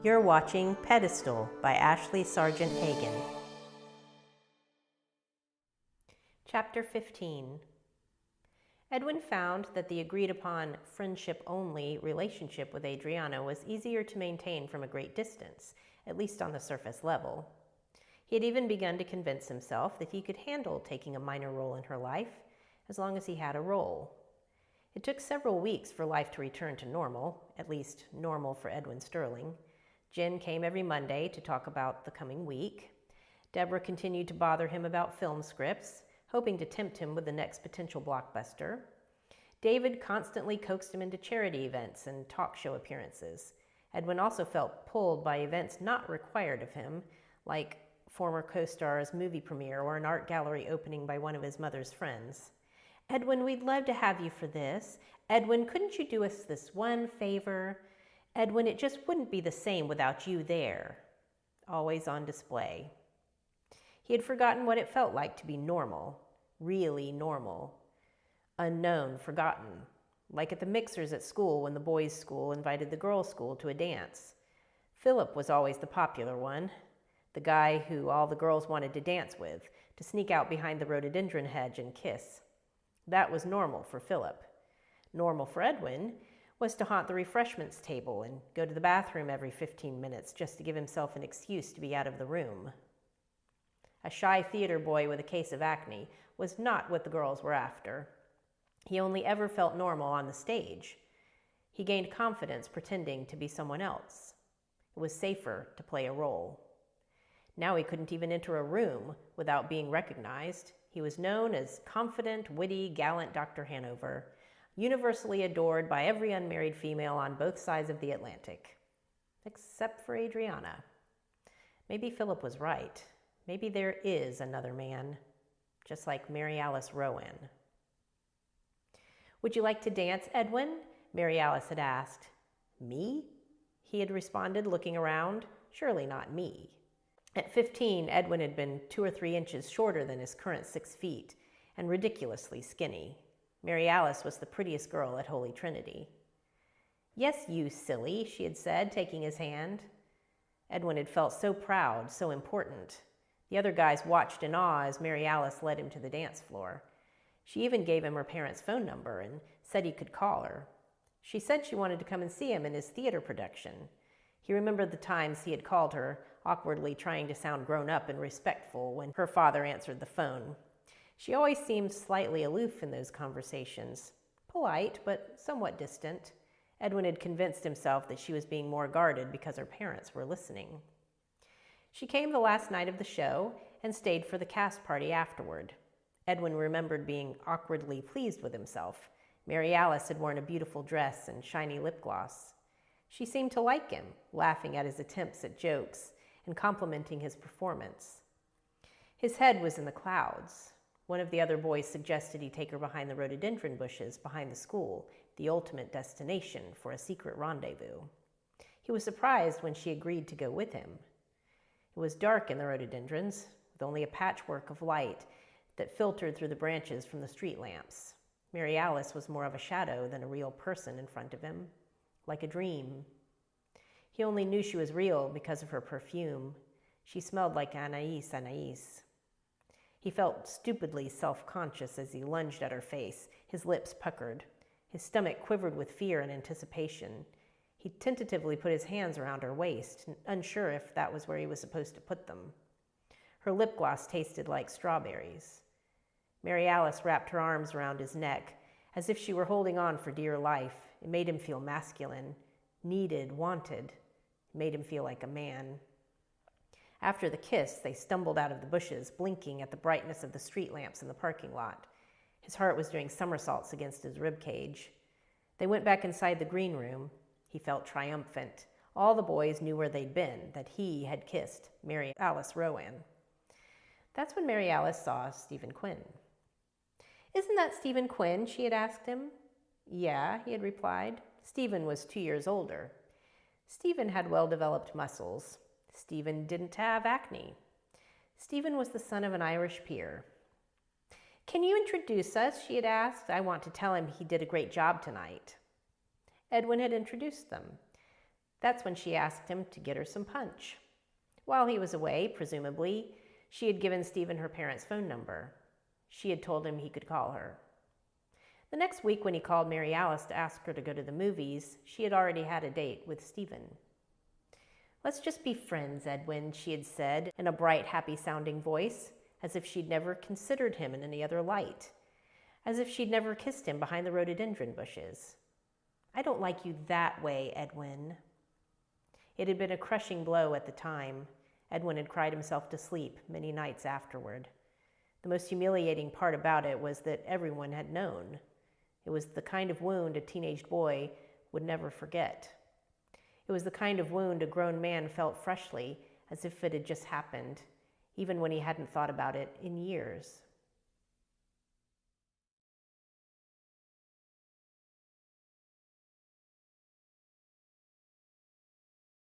You're watching Pedestal by Ashley Sargeant Hagan. Chapter 15. Edwin found that the agreed-upon friendship-only relationship with Adriana was easier to maintain from a great distance, at least on the surface level. He had even begun to convince himself that he could handle taking a minor role in her life, as long as he had a role. It took several weeks for life to return to normal, at least normal for Edwin Sterling. Jen came every Monday to talk about the coming week. Deborah continued to bother him about film scripts, hoping to tempt him with the next potential blockbuster. David constantly coaxed him into charity events and talk show appearances. Edwin also felt pulled by events not required of him, like former co-star's movie premiere or an art gallery opening by one of his mother's friends. "Edwin, we'd love to have you for this. Edwin, couldn't you do us this one favor? Edwin, it just wouldn't be the same without you there." Always on display. He had forgotten what it felt like to be normal, really normal. Unknown, forgotten, like at the mixers at school when the boys' school invited the girls' school to a dance. Philip was always the popular one, the guy who all the girls wanted to dance with, to sneak out behind the rhododendron hedge and kiss. That was normal for Philip. Normal for Edwin was to haunt the refreshments table and go to the bathroom every 15 minutes just to give himself an excuse to be out of the room. A shy theater boy with a case of acne was not what the girls were after. He only ever felt normal on the stage. He gained confidence pretending to be someone else. It was safer to play a role. Now he couldn't even enter a room without being recognized. He was known as confident, witty, gallant Dr. Hanover, universally adored by every unmarried female on both sides of the Atlantic. Except for Adriana. Maybe Philip was right. Maybe there is another man, just like Mary Alice Rowan. "Would you like to dance, Edwin?" Mary Alice had asked. "Me?" he had responded, looking around. Surely not me. At 15, Edwin had been 2 or 3 inches shorter than his current 6 feet, and ridiculously skinny. Mary Alice was the prettiest girl at Holy Trinity. "Yes, you silly," she had said, taking his hand. Edwin had felt so proud, so important. The other guys watched in awe as Mary Alice led him to the dance floor. She even gave him her parents' phone number and said he could call her. She said she wanted to come and see him in his theater production. He remembered the times he had called her, awkwardly trying to sound grown up and respectful when her father answered the phone. She always seemed slightly aloof in those conversations, polite but somewhat distant. Edwin had convinced himself that she was being more guarded because her parents were listening. She came the last night of the show and stayed for the cast party afterward. Edwin remembered being awkwardly pleased with himself. Mary Alice had worn a beautiful dress and shiny lip gloss. She seemed to like him, laughing at his attempts at jokes and complimenting his performance. His head was in the clouds. One of the other boys suggested he take her behind the rhododendron bushes behind the school, the ultimate destination for a secret rendezvous. He was surprised when she agreed to go with him. It was dark in the rhododendrons, with only a patchwork of light that filtered through the branches from the street lamps. Mary Alice was more of a shadow than a real person in front of him, like a dream. He only knew she was real because of her perfume. She smelled like Anais. He felt stupidly self-conscious as he lunged at her face, his lips puckered. His stomach quivered with fear and anticipation. He tentatively put his hands around her waist, unsure if that was where he was supposed to put them. Her lip gloss tasted like strawberries. Mary Alice wrapped her arms around his neck, as if she were holding on for dear life. It made him feel masculine, needed, wanted. It made him feel like a man. After the kiss, they stumbled out of the bushes, blinking at the brightness of the street lamps in the parking lot. His heart was doing somersaults against his rib cage. They went back inside the green room. He felt triumphant. All the boys knew where they'd been, that he had kissed Mary Alice Rowan. That's when Mary Alice saw Stephen Quinn. "Isn't that Stephen Quinn?" she had asked him. "Yeah," he had replied. Stephen was 2 years older. Stephen had well-developed muscles. Stephen didn't have acne. Stephen was the son of an Irish peer. "Can you introduce us?" she had asked. "I want to tell him he did a great job tonight." Edwin had introduced them. That's when she asked him to get her some punch. While he was away, presumably, she had given Stephen her parents' phone number. She had told him he could call her. The next week when he called Mary Alice to ask her to go to the movies, she had already had a date with Stephen. "Let's just be friends, Edwin," she had said in a bright, happy-sounding voice, as if she'd never considered him in any other light, as if she'd never kissed him behind the rhododendron bushes. "I don't like you that way, Edwin." It had been a crushing blow at the time. Edwin had cried himself to sleep many nights afterward. The most humiliating part about it was that everyone had known. It was the kind of wound a teenage boy would never forget. It was the kind of wound a grown man felt freshly, as if it had just happened, even when he hadn't thought about it in years.